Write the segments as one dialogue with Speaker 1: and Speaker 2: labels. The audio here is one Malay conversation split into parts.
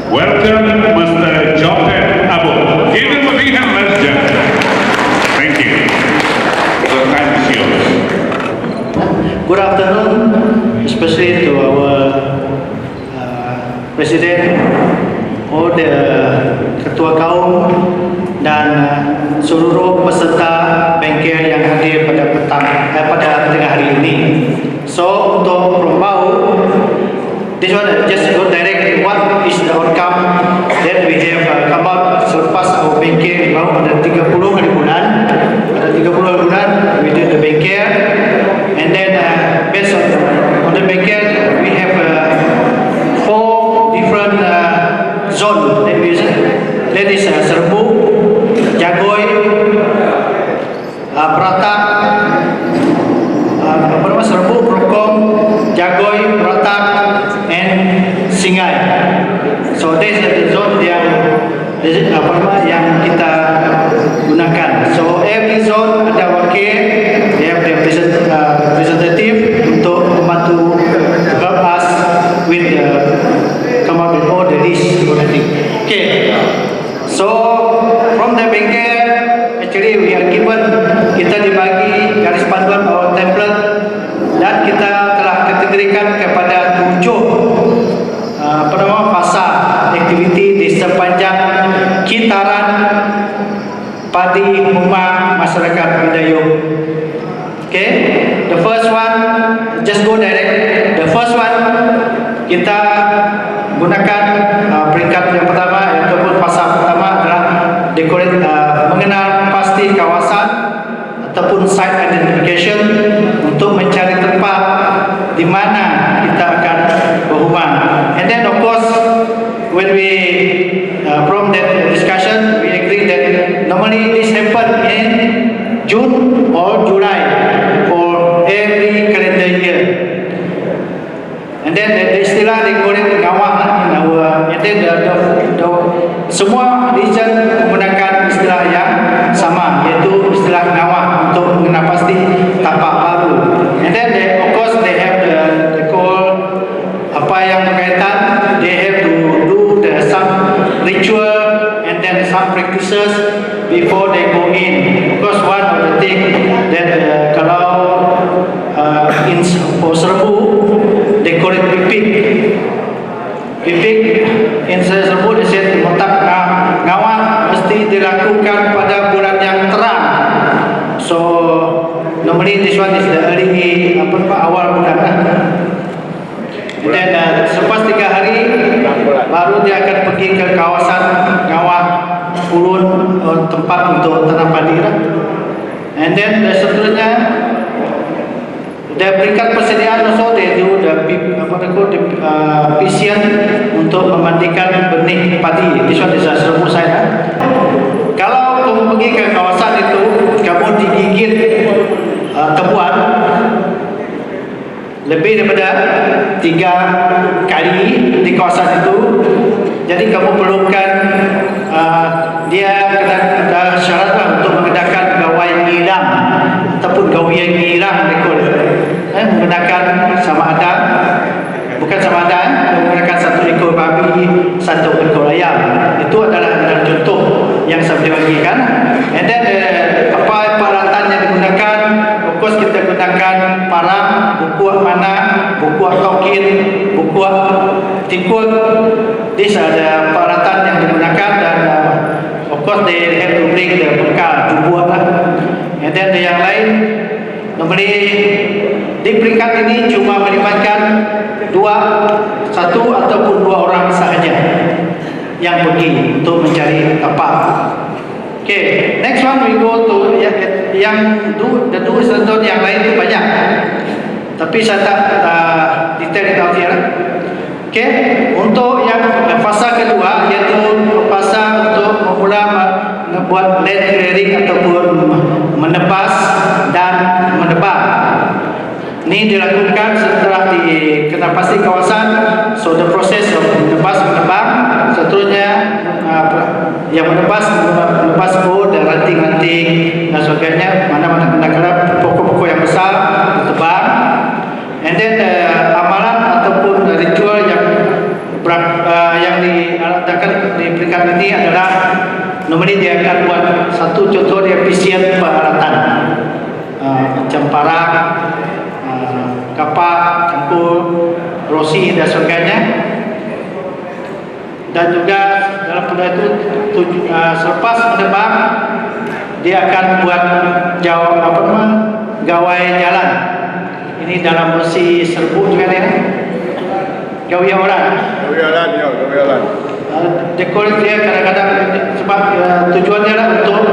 Speaker 1: Welcome, Mr. Jopet Abu. Give him a big hand, ladies and gentlemen. Thank you. The time is yours.
Speaker 2: Good afternoon, especially to our President, all the Ketua Kaum dan seluruh peserta bengkel yang hadir pada tengah hari ini. So untuk Rombau, this one just go direct. What is the outcome that we have come out selepas our bengkel baru ada 30 hari bulan. Pada 30 hari bulan we did the bengkel, and then based on the bengkel we have 4 different zone that we use. That is Serbu, Jagoi, Pratak, Serbu, Prokong, Jagoi, Pratak, and Singai. So this is the zone yang kita gunakan. So every zone ada wakil, they have their representative untuk membantu help us with come up with all the list already. Okay. So from the bengkel, actually we are given, kita dibagi garis panduan atau template, dan kita telah kategorikan kepada 7 fasa aktiviti di sepanjang kitaran padi rumah masyarakat Bidayuh. Okay, the first one, just go direct. The first one kita gunakan peringkat yang pertama, ataupun fasa pertama adalah decorate, mengenal pasti kawasan ataupun site identification untuk mencari tempat di mana kita akan berhubung. And then of course when we from that discussion we agree that normally this happen in June or July for every calendar year. And then the istilah decorate ngawah in our, and then the semua region menggunakan istilah yang sama, iaitu istilah ngawah untuk mengenal pasti tapak baru. And then of course they have the call apa yang berkaitan, they have to do some ritual and then some practices before they go in. Because one of the thing that kalau in Serbu decorate pipik in Serbu disebut motak ngawah mesti dilakukan pada bulan yang terang. So normally this one is the early awal bulan lah. Dan selepas 3 hari baru dia akan pergi ke kawasan ngawah pulun, tempat untuk tanam padi lah. And then seterusnya the peringkat persediaan also they do the pisian untuk memandikan benih padi. This one is Serbu saya. Kalau kamu pergi ke kawasan itu, kamu digigit tebuan lebih daripada 3 kali di kawasan itu, jadi kamu perlukan dia kena ada syarat untuk menggunakan gawai ngilang ataupun gawian ngilang menggunakan sama ada, bukan sama ada, menggunakan 1 ekor babi, 1 ekor ayam. Itu adalah contoh yang saya bagikan. And then apa peralatan yang digunakan, of course kita gunakan parang, bukuak mana, bukuak tokin, bukuak tikul. These are the peralatan yang digunakan, dan of course they have to bring the bekal tubuh lah. And then yang lain, normally di peringkat ini cuma melibatkan 1 ataupun 2 orang sahaja yang pergi untuk mencari tapak. Okay, next one we go to yang the do's and don'ts yang lain itu banyak, tapi saya tak detail tahu dia lah. Okay, untuk yang fasa kedua, iaitu fasa untuk memula membuat land clearing ataupun menebas dan menebang. Ini dilakukan setelah dikenal pasti kawasan. So the process of menebas, menebang, seterusnya yang menebas pohon dan ranting-ranting dan sebagainya, mana-mana kena pokok-pokok yang besar ditebang. And then amalan ataupun ritual yang adakan di peringkat ini adalah normally dia akan buat satu contoh dia efisien peralatan macam parak, kapak, cangkul, rosi dan sebagainya. Dan juga dalam pada itu selepas menebang dia akan buat gawai jalan. Ini dalam versi serbu juga ya. Gawai orang. Dekorasi dia kadang-kadang sebab tujuannya adalah untuk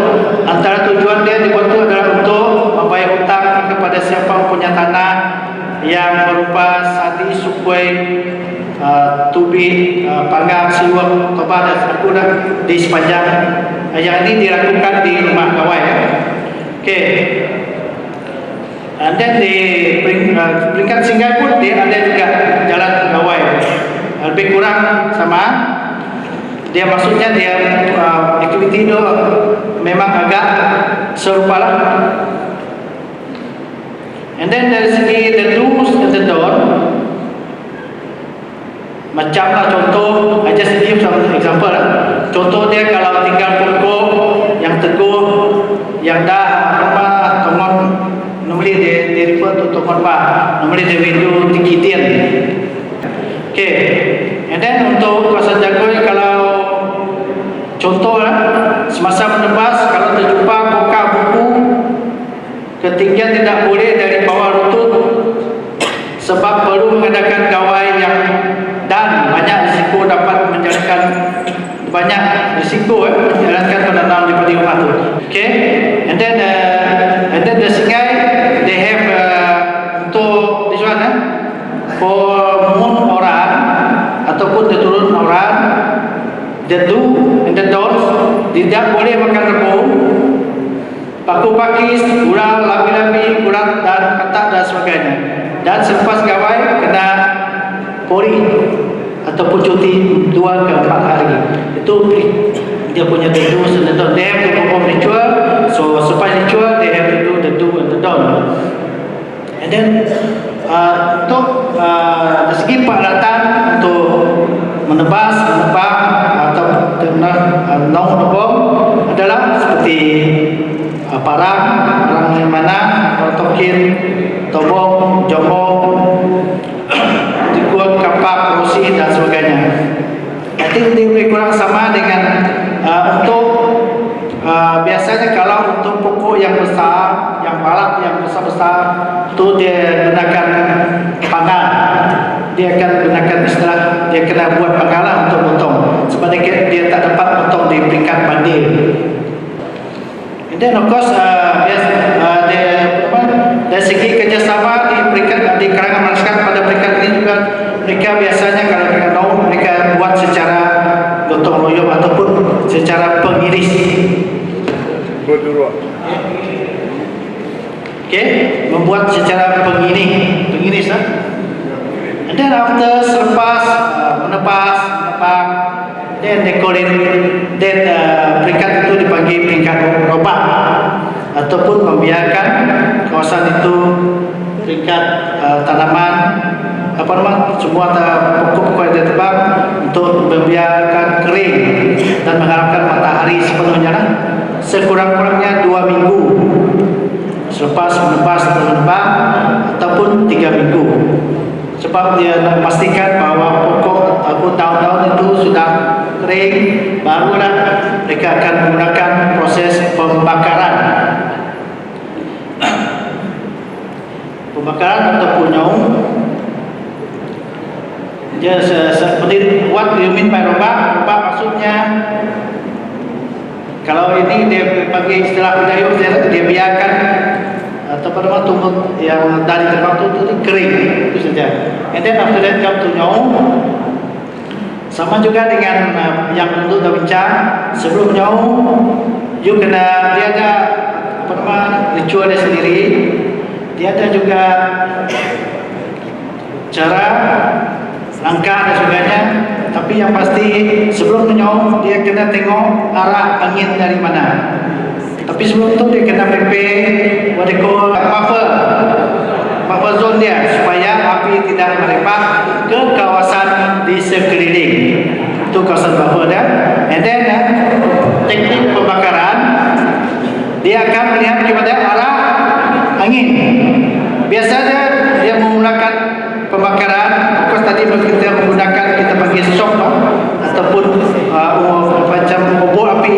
Speaker 2: antara tujuan dia dibuat itu adalah untuk membayar hutang kepada siapa punya tanah yang berupa sadi, sukui, tubik, panggang, siwak, toba dan sebagainya di sepanjang yang ini dilakukan di rumah gawai ya. Okay. And then di peringkat Singai pun dia ada juga jalan gawai lebih kurang sama. Dia maksudnya dia aktiviti itu memang agak serupa lah. And then dari segi the do's and the don't, macam lah contoh, I just give some example lah. Contoh dia kalau tinggal pokok yang teguh, yang dah tongon, normally they refer to tongon ba, normally they will do tikitin. Okay, and then untuk kawasan Jagoi kalau contoh lah, semasa menebas kalau terjumpa buka buku ketinggian tidak boleh dari bawah lutut sebab perlu mengadakan gawai yang dan banyak risiko dapat menjalankan menjalankan penanaman di rumah tu. Okay, and then the Singai they have untuk this one for moon orang ataupun turun orang, the do and the don'ts, tidak boleh makan rebung, paku pakis, gurau, labi-labi, urat dan ketak dan sebagainya. Dan selepas gawai kena pori ataupun cuti 2 ke 4 hari. Itu dia punya the do and the don't. They have to perform ritual. So selepas ritual they have to do the do and the don't. And then untuk dari segi peralatan untuk menebang atau menebang adalah seperti parang yang mana, tokin, tobong, jombong, tikut, kapak, rosi dan sebagainya. Nanti lebih kurang sama dengan untuk biasanya kalau untuk pokok yang besar, yang balat yang besar-besar itu dia gunakan panggal. Dia akan gunakan istilah dia kena buat panggalan untuk potong sebab dia tak dapat potong di peringkat bandil. And then of course dari segi kerjasama di peringkat di kalangan masyarakat pada peringkat ini juga mereka biasanya kalau mereka tahu mereka buat secara gotong royong ataupun secara pengiris. Okay, membuat secara pengiris lah. And then after selepas menebang, then peringkat itu dipanggil peringkat robak ataupun membiarkan kawasan itu peringkat tanaman semua pokok-pokok yang ditebang untuk membiarkan kering dan mengharapkan matahari sepenuhnya lah. Sekurang-kurangnya 2 minggu selepas menebang ataupun 3 minggu. Sebab dia nak memastikan bahawa pokok ataupun daun-daun itu sudah kering, barulah mereka akan menggunakan proses pembakaran. Pembakaran ataupun nyaung. Dia seperti what do you mean by robak? Robak maksudnya kalau ini dia pakai istilah Melayu dia biarkan ataupun tumbuh yang dari terbang itu kering itu saja. And then after that come to nyaung. Sama juga dengan yang untuk dah bincang sebelum nyaung, you kena dia ada ritual dia sendiri. Dia ada juga cara langkah dan sebagainya. Tapi yang pasti sebelum menyaung dia kena tengok arah angin dari mana. Tapi sebelum itu dia kena prepare what they call buffer zone dia supaya api tidak merembak ke kawasan di sekeliling. Itu kawasan bahwa dia. And then teknik pembakaran, dia akan melihat kepada arah angin. Biasanya dia menggunakan pembakaran, of tadi kita menggunakan, kita panggil shock ataupun macam obor api.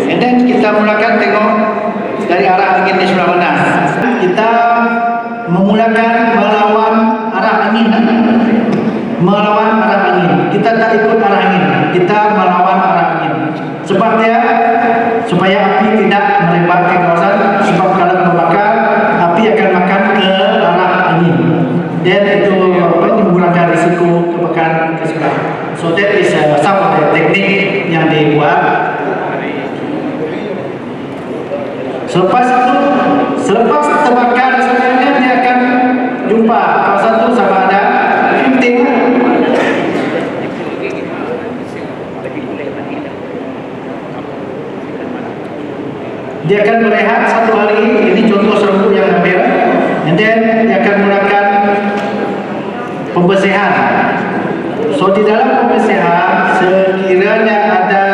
Speaker 2: And then kita mulakan tengok dari arah angin di sebelah mana. Kita memulakan melawan arah angin. Melawan arah angin. Kita tak ikut arah angin. Kita melawan arah angin. Sebab dia supaya api tidak merebak ke kawasan. Sebab kalau membakar, api akan makan ke arah angin. Dan itu mengurangi risiko kebakaran ke sebelah. So that is some of the teknik yang dibuat. Selepas terbakar sebenarnya dia akan jumpa kawasan itu sama ada penting. Dia akan berehat 1 hari. Ini contoh serabut yang ambil. And then dia akan menggunakan pembersihan. So di dalam pembersihan, sekiranya ada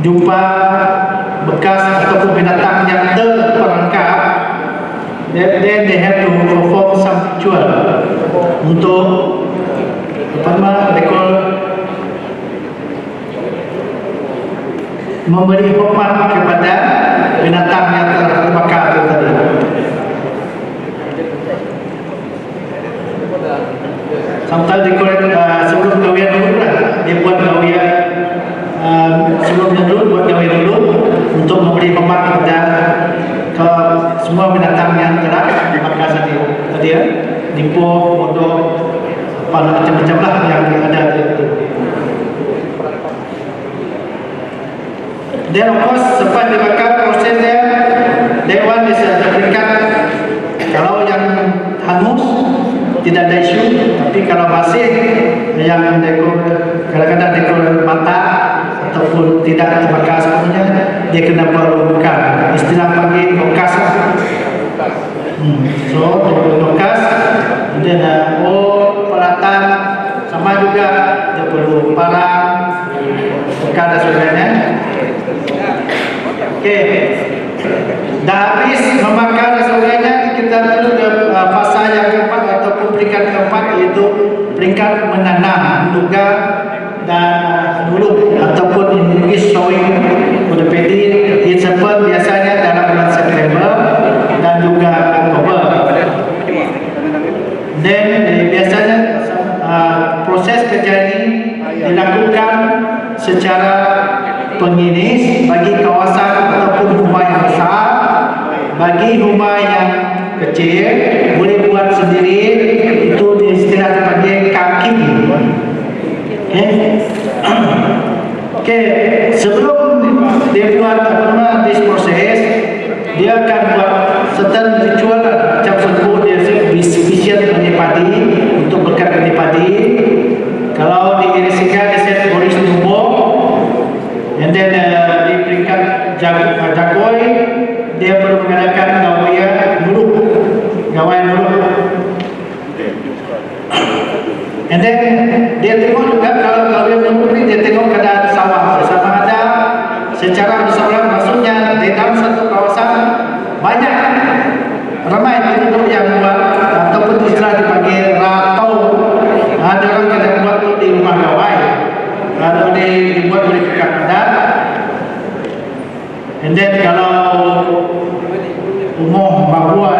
Speaker 2: jumpa bekas ataupun binatang yang terperangkap, then they have to perform some ritual untuk memberi hormat kepada binatang yang terbakar itu tadi. Sometimes they call it sebelum kahwin dulu lah, dia buat kahwin sebelumnya dulu, buat kahwin dulu untuk memberi hormat kepada semua binatang yang telah dibakar tadi ya, limpah, kodok, macam-macam lah yang ada itu. Then of course sempat dibakar prosesnya, that one is peringkat. Kalau yang hangus tidak ada isu, tapi kalau masih yang kadang-kadang dekor mata ataupun tidak terbakar sepenuhnya, dia kena perlukan istilah panggil nokas. So nokas, kemudian peralatan sama juga, dia perlu parang, bekas dan sebagainya. Okey, dah habis membakar dan sebagainya, kita terus ke fasa yang keempat ataupun peringkat keempat, iaitu peringkat menanam duga dan dulu ataupun in English sowing for the paddy. It's happen biasanya dalam bulan September dan juga Oktober. Dan biasanya proses kerja ini dilakukan secara penginis bagi kawasan ataupun rumah yang besar. Bagi rumah yang kecil boleh buat sendiri, itu istilah dipanggil kaki. Okay, sebelum dia buat this proses, dia akan buat certain ritual macam sebut dia vision benih padi untuk berkat benih padi. Kalau di Indonesia dia set boris tubuh, and then di peringkat jagoy dia perlu mengadakan gawaian dulu. And then dia tengok juga kalau gawaian dulu ni, dia tengok keadaan sawah sama ada secara bersamaan, maksudnya di dalam satu kawasan banyak ramai penduduk yang buat ataupun istilah dipanggil ratau. Ada orang kena buat tu di rumah gawai, kalau dibuat oleh kakak adat. And then kalau umur babuan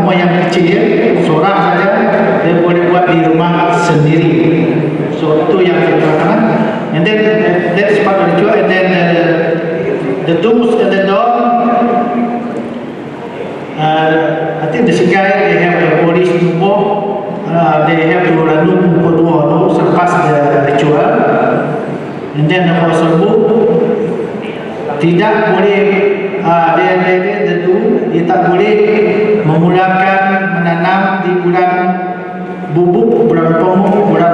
Speaker 2: umur yang kecil, seorang saja, dia boleh buat di rumah sendiri. So itu yang kita lakukan. And then that is part of the ritual. And then the do's and the don't. I think the Singai, they have the police tubuh, they have to ranum kedua tu selepas the ritual. And then the serbu tidak boleh dia tak boleh memulakan menanam di bulan bubuk, bulan pemuk, bulan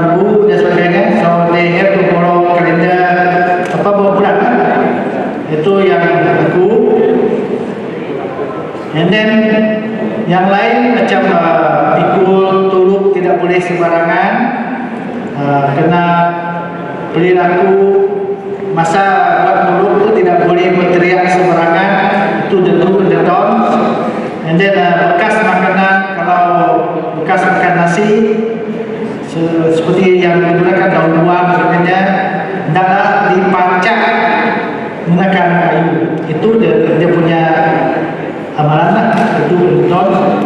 Speaker 2: kena perilaku masa buat mulut itu tidak boleh berteriak sembarangan, itu the don'ts. And then bekas makanan, kalau bekas makan nasi seperti yang digunakan daun buah sebagainya, hendaklah dipacak menggunakan kayu. Itu dia punya amalan lah. Itu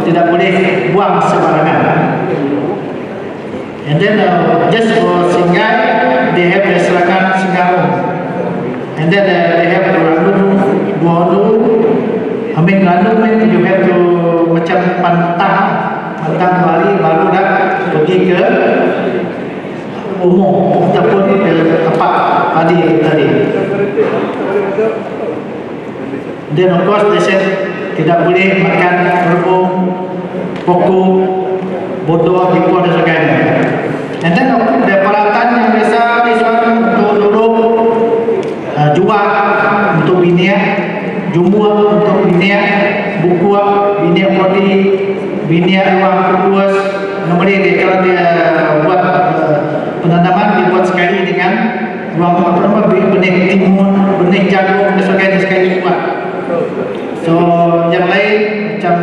Speaker 2: tidak boleh buang sembarangan. And then just for Singai, they have the Serakan Singarong. And then they have Randung, Buonu. I mean Randung mean you have to macam pantang balik baru dah pergi ke umum ataupun ke tempat padi tadi. Then of course they said tidak boleh makan berbung, pokok, bodoh, tipu dan sebagainya. And then ada peralatan yang biasa disuruh untuk duduk, jual untuk biniak, jumua untuk biniak, bukuak, biniak podi, biniak ruang kuas. Kemudian dia kalau dia buat penanaman, dia buat sekali dengan ruang benih timun, benih jagung dan sebagainya sekali buat. So yang lain macam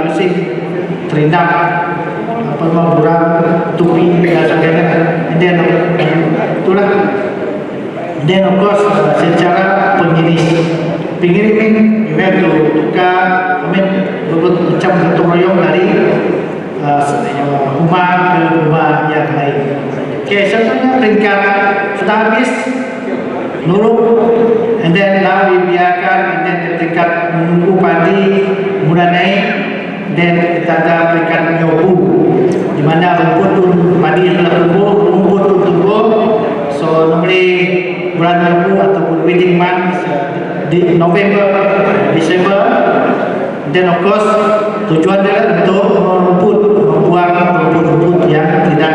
Speaker 2: using terindam, burang, tupi dan sebagainya. And then itulah. Then of course secara pengiriman you have to tukar, macam satu royong dari rumah ke rumah yang lain. Okay, satunya peringkat sudah habis nuruk, and then now dibiarkan, and then ketika menunggu padi mulai naik, then kita ada peringkat nyobu, di mana rumput tu padi telah tumbuh, rumput tu tumbuh. So normally bulan nyobu ataupun wedding month di November, December. Then of course tujuan dia untuk membuang rumput-rumput yang tidak,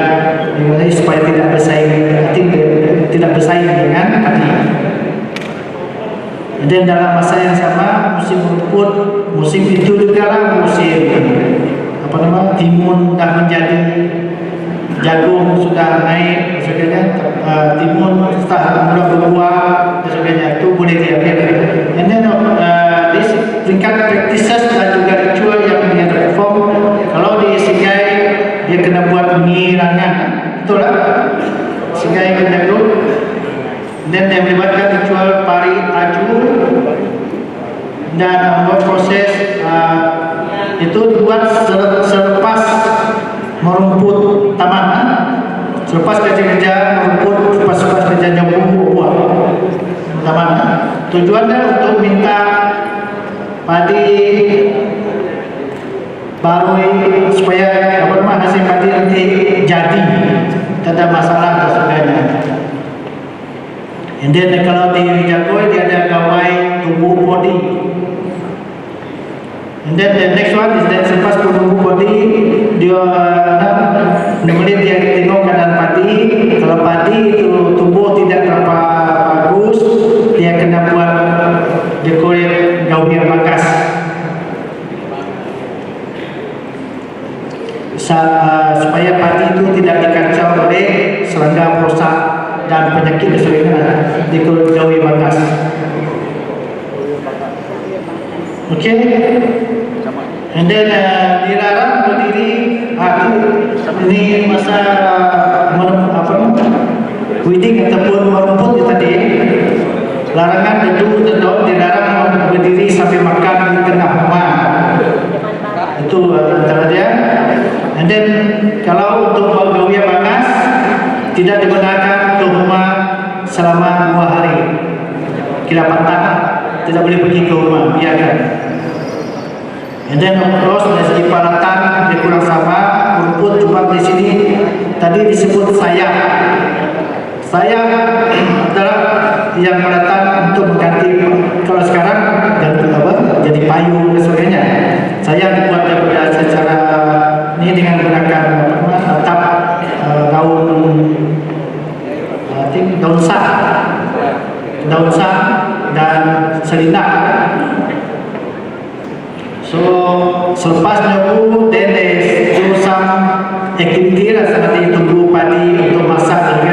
Speaker 2: supaya tidak bersaing dengan padi. Dan dalam masa yang sama musim rumput, musim itu juga lah musim timun dah menjadi, jagung sudah naik, sebagainya, timun sudah mula berbuah dan sebagainya, itu boleh diambil. And then this tingkat practices dan juga ritual yang dia perform. Kalau di Singai dia kena buat pengirangan, betul lah, Singai kena dulu. Dan dia melibatkan ritual pari aju dan proses itu dibuat selepas merumput taman, selepas kerja merumput, selepas kerja nyobu buah taman. Tujuannya untuk minta padi baru supaya hasil padi nanti jadi, tak ada masalah dan sebagainya. And then kalau di Jagoi dia ada gawai tumbuh podi. And then the next one is that selepas tumbuh podi dia kemudian dia tengok keadaan padi. Kalau padi itu tumbuh tidak berapa bagus, dia kena buat dekorate gawai bakas supaya padi itu tidak dikacau oleh serangga perosak dan penyakit dan sebagainya, dijauhi batas. Okay, and then dilarang berdiri. Ini masa wedding ataupun merumput tadi. Larangan itu dilarang berdiri sampai makan di tengah rumah. Itu antara dia. And then kalau untuk gawian bakas tidak dibenarkan ke rumah selama 2 hari. Kira patah, tidak boleh pergi ke rumah, biarkan. And then of course dari segi peralatan dia kurang sama. Rumput cuma di sini tadi disebut sayap. Sayap adalah yang peralatan untuk mengganti, kalau sekarang ganti jadi payung dan sebagainya. Sayap dibuat daripada secara ini dengan menggunakan atap daun sah dan selindak. So selepas nyobu, then they do some activity lah, seperti tunggu padi untuk masak dan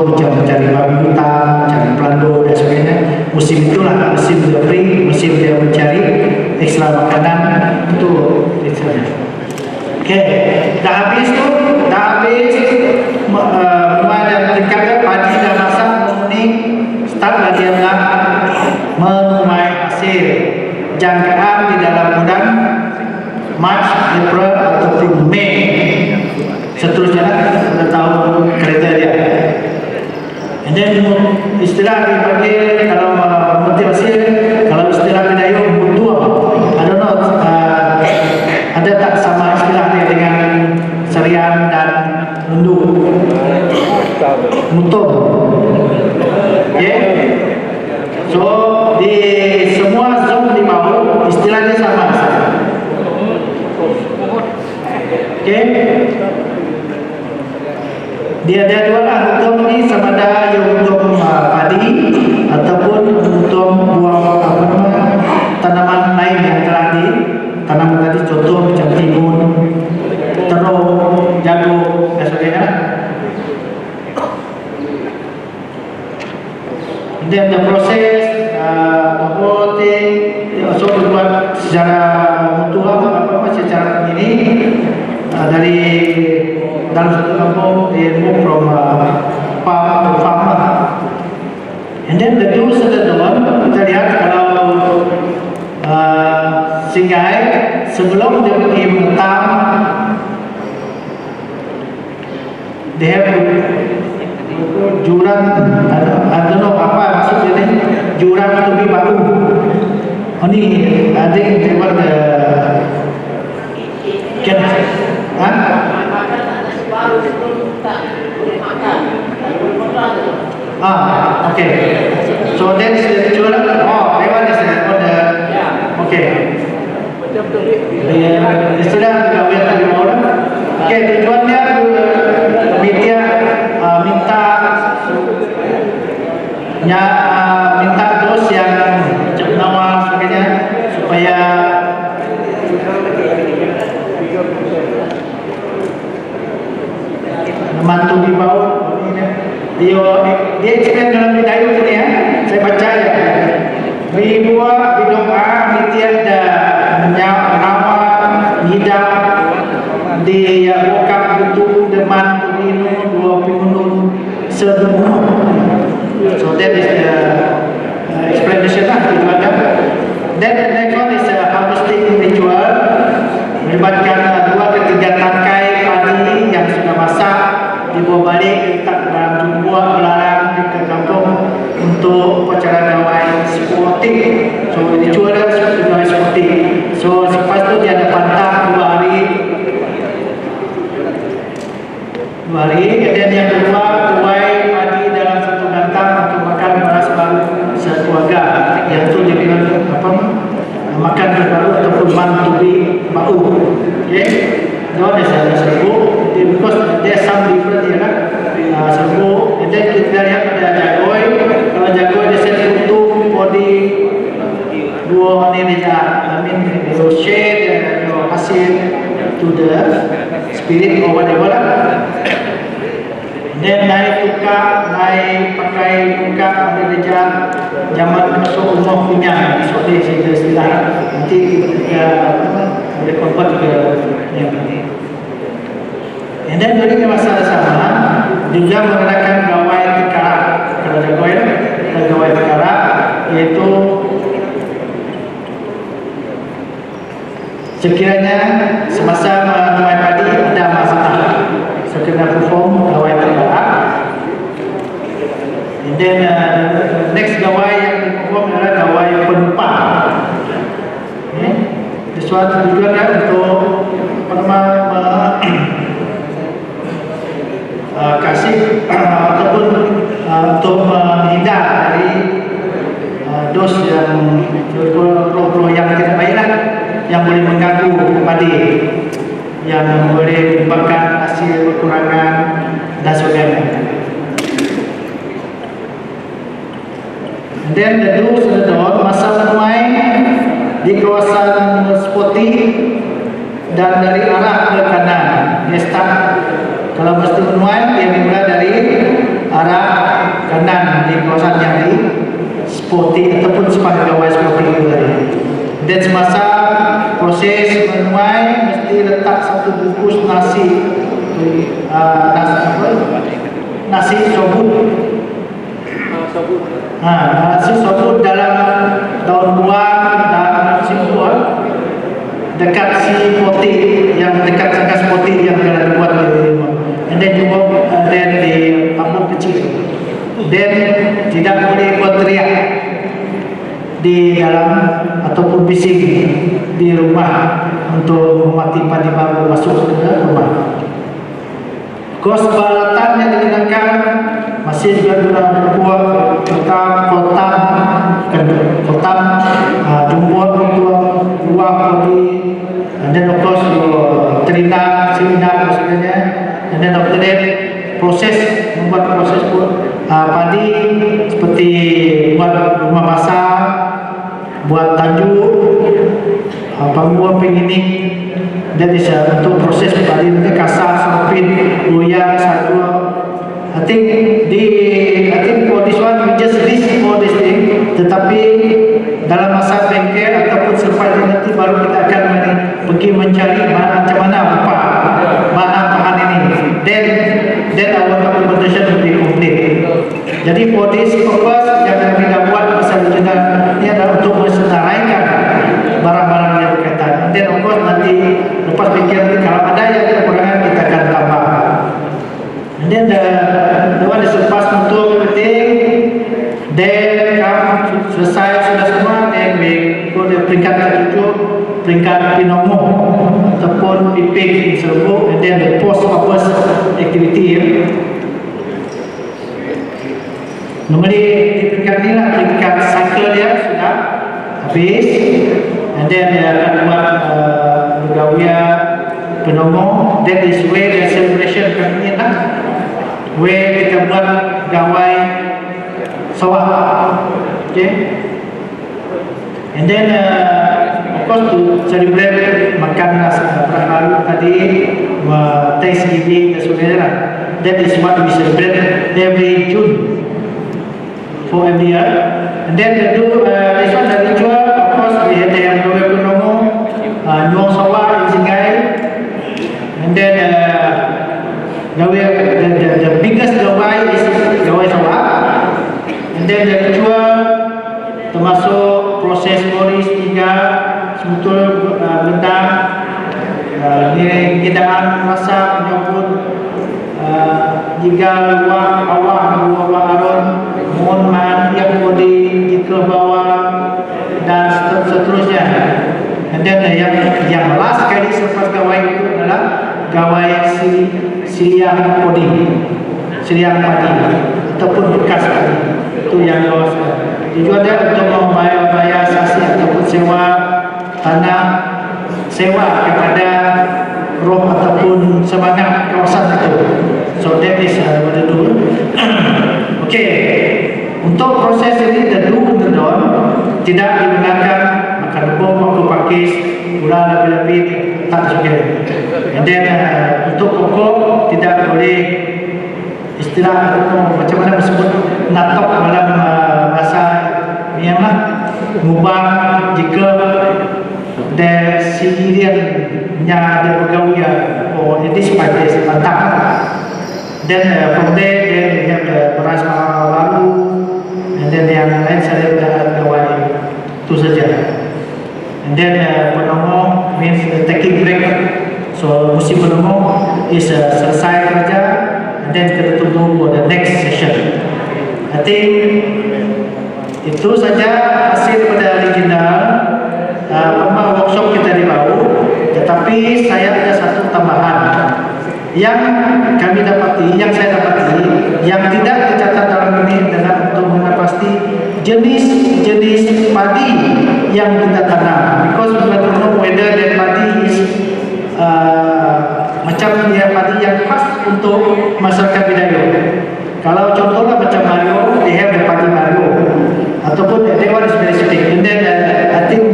Speaker 2: contoh macam mencari babi hutan, mencari pelando dan sebagainya. Musim itulah musim dia beri, musim dia mencari ekstra makanan itu istilahnya. Okey, dah habis mulai dari tingkat padi dah masak memenuhi start lagi nak menuai hasil jangkaan di dalam bulan Mac, April ataupun Mei. Seterusnya kita tahu kriteria. And then istilah dipanggil kalau memetik hasil, kalau istilah Melayu mutua. I don't know ada tak sama istilah dia dengan Serian dan Mundu. Mutum. Okay. So di semua zon di bawah istilahnya sama. Okay. Dia dua lah hukum ni sama ada yang hukum padi ataupun hukum buah tanaman lain yang telah ditanam tadi, contoh macam timun, terung, jagung dan sebagainya. Dan the proses also dibuat secara mutua secara ini dari dalam satu kampung they move from farm to farm. And then the do's and the don't, kita lihat kalau singai sebelum dia pergi menetap, they have jurang, I don't know apa maksud dia ni, jurang lebih baru. Oh ni, I think they want the okay. So that's the ritual. Oh, that one is on the. Okay. Istilah pegawai tadi orang. Okay, tujuannya media minta dos yang awal sebagainya supaya membantu di bawah. Dia explain dalam video ini ya, saya baca ya. Bidua bidoa mitiada menyawa hidap di bokap butuh deman minum dua minum semua. So that is the explanation lah daripada. Then the next one is harvesting ritual, melibatkan 2 ke 3 tangkai padi yang sudah masak dibawa balik letak dalam jumbuah belarang di kampung untuk upacara gawai sporting. So ritual dia seperti gawai sporting. So selepas tu dia ada pantang 2 hari, dan yang kedua tuai padi dalam satu gantang untuk makan beras baru sekeluarga. Yang tu dia bilang apa? Makan beras baru ataupun mantubi bau. Okay. That is serbu. Because there's some different ya kan. Serbu. And then kita lihat ada jagoy. Kalau jagoy dia set untuk body dua ni dia. I mean you share your hasil to the spirit or whatever lah. Dan naik tukar, naik pakai tukar ambil reja zaman masuk umur punya. So dia istilah nanti dia boleh convert ke yang ini. And then dari masa sama juga mengadakan gawai tekara. Kalau gawai tekara iaitu sekiranya semasa menuai padi ada masalah, so kena perform gawai tekara. And then next gawai yang diperform adalah gawai penumpang. Sesuatu tujuannya untuk kasih ataupun untuk menghindar dari dos yang roh-roh yang tidak baik lah, yang boleh mengganggu padi, yang boleh menyebabkan hasil kekurangan dan sebagainya. Dan the do's and the don't, masa menuai di kawasan Spoti dan dari arah ke kanan. Dia start, kalau mesti menuai dia dimulai dari barat, kanan di kawasan yang di sporting ataupun sepadan gawai sporting itu tadi. Dan semasa proses menuai mesti letak satu bungkus nasi nasi sobut. Nasi sobut dalam daun buah dan nasi buah dekat si poti yang dekat sangkas poti yang telah dibuat di rumah. And then you walk then di tampuk kecil. Then tidak boleh buat teriak di dalam ataupun bising di rumah untuk memati padi baru masuk ke rumah. Kos peralatan yang digunakan masih juga guna buah kotam, jumbuh buah padi, dan of course terindak, silinder maksudnya, dan after that proses membuat proses padi seperti buat rumah basah, buat tajuk, pembuat penginik. That is untuk proses padi nanti kasar, sempit, goyang, satu. I think for this one we just list for this thing. Tetapi dalam masa bengkel ataupun selepas nanti baru kita akan pergi mencari macam mana upah bahan ini. Then our documentation will be complete. Jadi for this purpose yang kami dah buat pasal kita ini adalah untuk mensetaraikan barang-barang yang berkaitan. Dan of course nanti lepas bengkel nanti kalau ada yang kekurangan kita akan tambah. And then the one is lepas untuk everything. Then kalau selesai sudah semua, then we go to peringkat ketujuh, peringkat pinomo ataupun piping serbuk, and then the post harvest activity. Normally di peringkat ni lah peringkat cycle dia sudah habis, and then dia akan buat bergawia pinomo. That is where the celebration kami lah, where kita buat gawai sawah, okay. And then of course to celebrate makan perang baru tadi, Thanksgiving dan sebagainya. That is what we celebrate every June for every year. And then they do this one the ritual. Of course they have gawai pinomo, nyuang sawah in Singai. And then the biggest gawai is gawai sawah. And then the ritual termasuk proses boris 3, semutul bendang, hidaan masak, menyambut jika luar bawah aron, mohon maaf yang bodi jika bawah dan seterusnya. And then yang last kali selepas gawai itu adalah gawai siliang podi, siliang padi ataupun bekas padi. Itu yang luas. Tujuan dia untuk membayar saksi ataupun sewa tanah, sewa kepada roh ataupun semangat kawasan itu. So that is what they do. Okay, untuk proses ini the do and the don't tidak digunakan makan bom, waktu pakis, gula lebih-lebih tak sebagainya. And then untuk pokok tidak boleh istilah macam mana disebut natok dalam bahasa Myanmar, mubah jika the Syrian-nya ada bergawia or it is spices mantap. Then from there then we have the beras baru, and then yang lain saya dah gawai itu saja. And then penomo means taking break. So musim penomo is selesai kerja, and then kita tunggu for the next session. I think itu saja hasil pada original workshop kita di Bau. Tetapi saya ada satu tambahan yang kami dapati, yang saya dapati, yang tidak tercatat dalam ini adalah untuk mengenal jenis padi yang kita tanam. Because we don't know whether that padi is macam dia padi yang khas untuk masyarakat Bidayuh. Kalau contohnya macam Mario, they have the padi Mario, ataupun that one is very specific. And then I think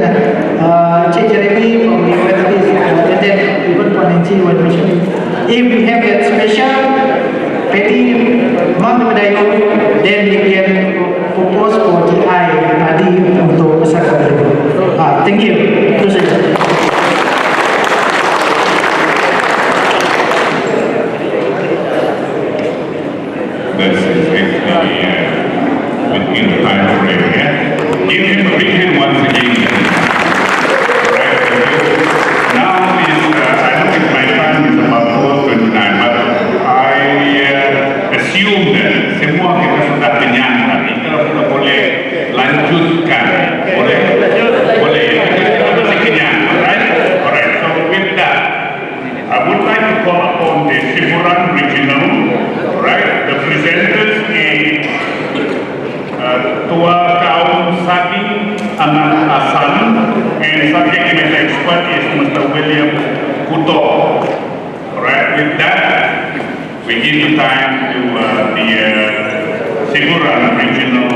Speaker 2: Cik Jeremy from the university, and then even Puan Nancy was mentioning, if we have that special padi among the Bidayuh, then we can propose for GI Adi untuk peserta. Thank you. Itu saja.
Speaker 1: This is actually within time frame, yeah? Give him a big hand once again. Right, okay. Now is, I know it's my time is about 4:29, but I assume that semua kita sudah kenyang tadi. Kalau kita boleh lanjutkan, boleh? Boleh, ya? Kita masih kenyang, alright? Alright, so with that, I would like to call upon the Siburan Regional, right? The presenters is Tua Kaum Sadi Aman Hasan, and subject matter expert is Mr. William Kuto. Alright, with that, we give the time to the Siburan Regional